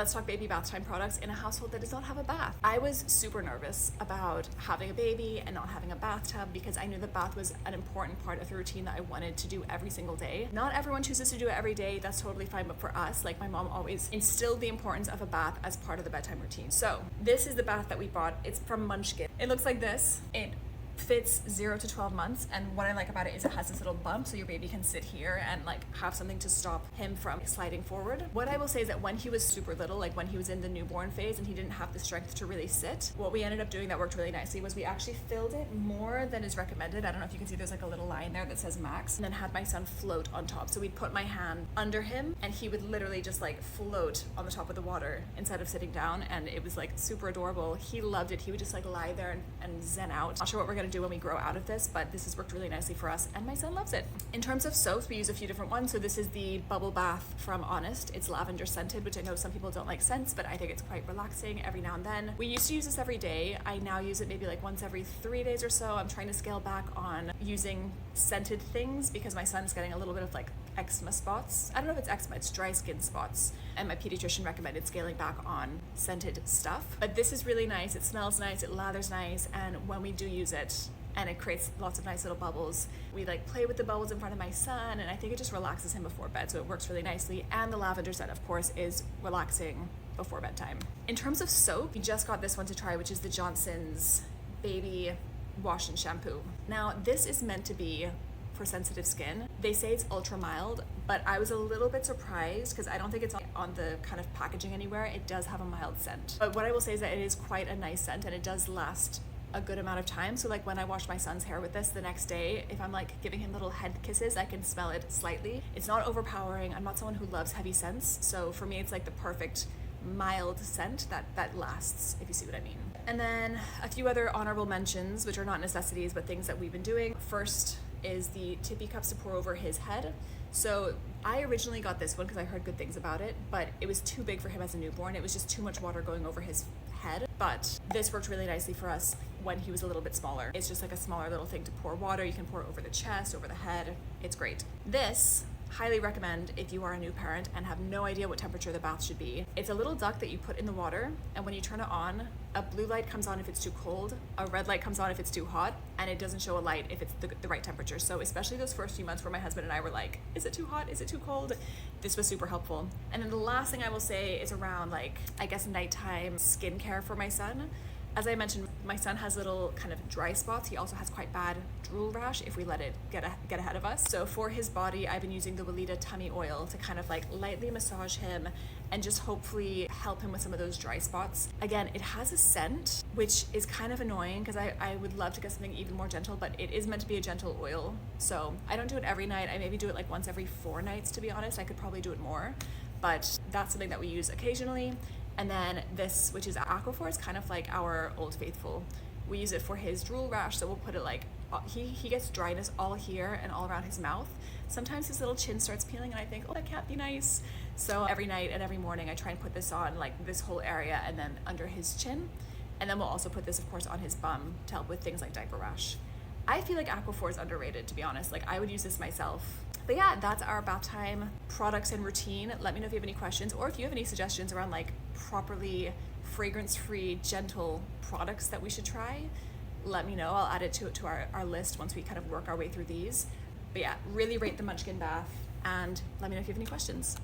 let's talk baby bath time products in a household that does not have a bath. I was super nervous about having a baby and not having a bathtub because I knew the bath was an important part of the routine that I wanted to do every single day. Not everyone chooses to do it every day, that's totally fine, but for us, like my mom always instilled the importance of a bath as part of the bedtime routine. So this is the bath that we bought. It's from Munchkin. It looks like this. It fits 0 to 12 months, and what I like about it is it has this little bump so your baby can sit here and like have something to stop him from sliding forward. What I will say is that when he was super little, like when he was in the newborn phase and he didn't have the strength to really sit, what we ended up doing that worked really nicely was we actually filled it more than is recommended. I don't know if you can see, there's like a little line there that says max, and then had my son float on top. So we'd put my hand under him and he would literally just like float on the top of the water instead of sitting down, and it was like super adorable. He loved it. He would just like lie there and zen out. Not sure what we're gonna do when we grow out of this, but this has worked really nicely for us and my son loves it. In terms of soaps, we use a few different ones. So this is the bubble bath from Honest. It's lavender scented, which I know some people don't like scents, but I think it's quite relaxing every now and then. We used to use this every day. I now use it maybe like once every 3 days or so. I'm trying to scale back on using scented things because my son's getting a little bit of like eczema spots. I don't know if it's eczema, it's dry skin spots, and my pediatrician recommended scaling back on scented stuff. But this is really nice. It smells nice, it lathers nice, and when we do use it, and it creates lots of nice little bubbles, we like play with the bubbles in front of my son, and I think it just relaxes him before bed, so it works really nicely. And the lavender scent, of course, is relaxing before bedtime. In terms of soap, we just got this one to try, which is the Johnson's Baby Wash and Shampoo. Now, this is meant to be for sensitive skin. They say it's ultra mild, but I was a little bit surprised because I don't think it's on the kind of packaging anywhere. It does have a mild scent. But what I will say is that it is quite a nice scent and it does last a good amount of time. So like when I wash my son's hair with this the next day, if I'm like giving him little head kisses, I can smell it slightly. It's not overpowering. I'm not someone who loves heavy scents. So for me, it's like the perfect mild scent that lasts, if you see what I mean. And then a few other honorable mentions, which are not necessities, but things that we've been doing. First is the tippy cups to pour over his head. So I originally got this one because I heard good things about it, but it was too big for him as a newborn. It was just too much water going over his head. But this worked really nicely for us when he was a little bit smaller. It's just like a smaller little thing to pour water. You can pour it over the chest, over the head. It's great. This, highly recommend if you are a new parent and have no idea what temperature the bath should be. It's a little duct that you put in the water, and when you turn it on, a blue light comes on if it's too cold, a red light comes on if it's too hot, and it doesn't show a light if it's the right temperature. So especially those first few months where my husband and I were like, is it too hot? Is it too cold? This was super helpful. And then the last thing I will say is around like, I guess, nighttime skincare for my son. As I mentioned, my son has little kind of dry spots. He also has quite bad drool rash if we let it get ahead of us. So for his body, I've been using the Weleda tummy oil to kind of like lightly massage him and just hopefully help him with some of those dry spots. Again, it has a scent, which is kind of annoying because I would love to get something even more gentle, but it is meant to be a gentle oil. So I don't do it every night. I maybe do it like once every 4 nights, to be honest. I could probably do it more, but that's something that we use occasionally. And then this, which is Aquaphor, is kind of like our Old Faithful. We use it for his drool rash, so we'll put it like, he gets dryness all here and all around his mouth. Sometimes his little chin starts peeling and I think, oh, that can't be nice. So every night and every morning I try and put this on like this whole area and then under his chin. And then we'll also put this, of course, on his bum to help with things like diaper rash. I feel like Aquaphor is underrated, to be honest. Like I would use this myself. But yeah, that's our bath time products and routine. Let me know if you have any questions or if you have any suggestions around like properly fragrance-free, gentle products that we should try. Let me know. I'll add it to our list once we kind of work our way through these. But yeah, really rate the Munchkin Bath and let me know if you have any questions.